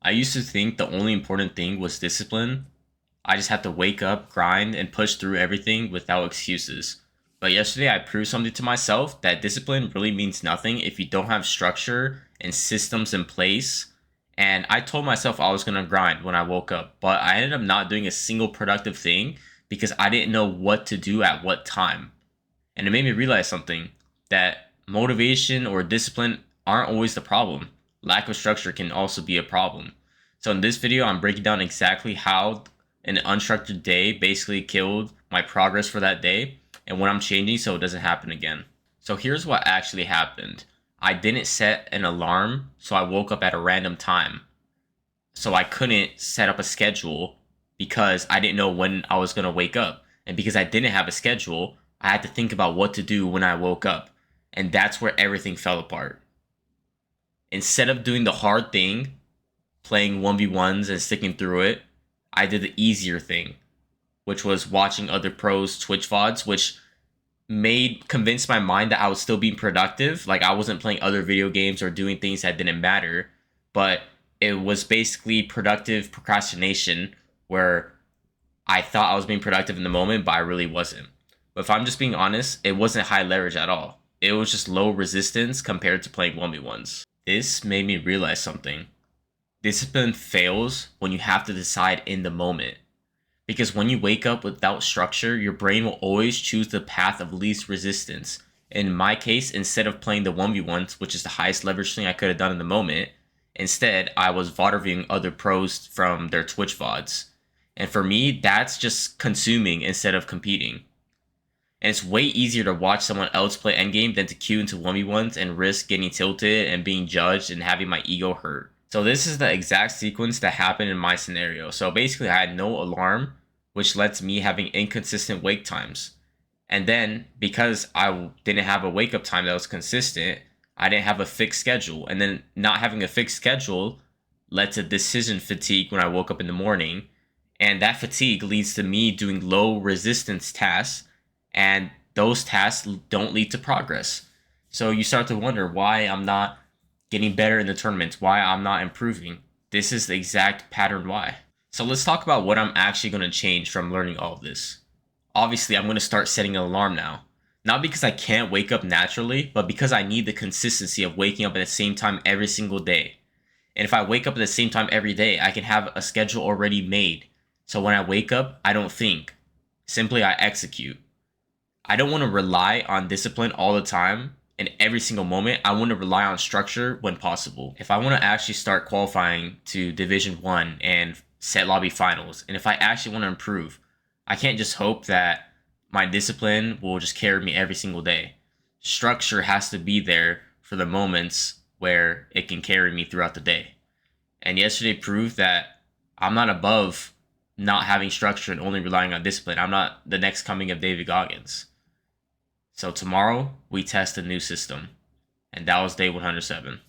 I used to think the only important thing was discipline. I just had to wake up, grind, and push through everything without excuses. But yesterday I proved something to myself that discipline really means nothing if you don't have structure and systems in place. And I told myself I was going to grind when I woke up, but I ended up not doing a single productive thing because I didn't know what to do at what time. And it made me realize something, that motivation or discipline aren't always the problem. Lack of structure can also be a problem. So in this video, I'm breaking down exactly how an unstructured day basically killed my progress for that day and what I'm changing so it doesn't happen again. So here's what actually happened. I didn't set an alarm, so I woke up at a random time. So I couldn't set up a schedule because I didn't know when I was going to wake up. And because I didn't have a schedule, I had to think about what to do when I woke up. And that's where everything fell apart. Instead of doing the hard thing, playing 1v1s and sticking through it, I did the easier thing, which was watching other pros Twitch VODs, which made convinced my mind that I was still being productive. Like I wasn't playing other video games or doing things that didn't matter, but it was basically productive procrastination where I thought I was being productive in the moment, but I really wasn't. But if I'm just being honest, it wasn't high leverage at all. It was just low resistance compared to playing 1v1s. This made me realize something. Discipline fails when you have to decide in the moment. Because when you wake up without structure, your brain will always choose the path of least resistance. In my case, instead of playing the 1v1s, which is the highest leverage thing I could have done in the moment, instead I was VOD reviewing other pros from their Twitch VODs. And for me, that's just consuming instead of competing. And it's way easier to watch someone else play endgame than to queue into 1v1s and risk getting tilted and being judged and having my ego hurt. So this is the exact sequence that happened in my scenario. So basically I had no alarm, which led to me having inconsistent wake times. And then because I didn't have a wake up time that was consistent, I didn't have a fixed schedule. And then not having a fixed schedule led to decision fatigue when I woke up in the morning. And that fatigue leads to me doing low resistance tasks, and those tasks don't lead to progress. So you start to wonder why I'm not getting better in the tournaments, why I'm not improving. This is the exact pattern why. So let's talk about what I'm actually going to change from learning all of this. Obviously, I'm going to start setting an alarm now. Not because I can't wake up naturally, but because I need the consistency of waking up at the same time every single day. And if I wake up at the same time every day, I can have a schedule already made. So when I wake up, I don't think. Simply, I execute. I don't want to rely on discipline all the time in every single moment. I want to rely on structure when possible. If I want to actually start qualifying to Division 1 and set lobby finals, and if I actually want to improve, I can't just hope that my discipline will just carry me every single day. Structure has to be there for the moments where it can carry me throughout the day. And yesterday proved that I'm not above not having structure and only relying on discipline. I'm not the next coming of David Goggins. So tomorrow we test a new system, and that was day 107.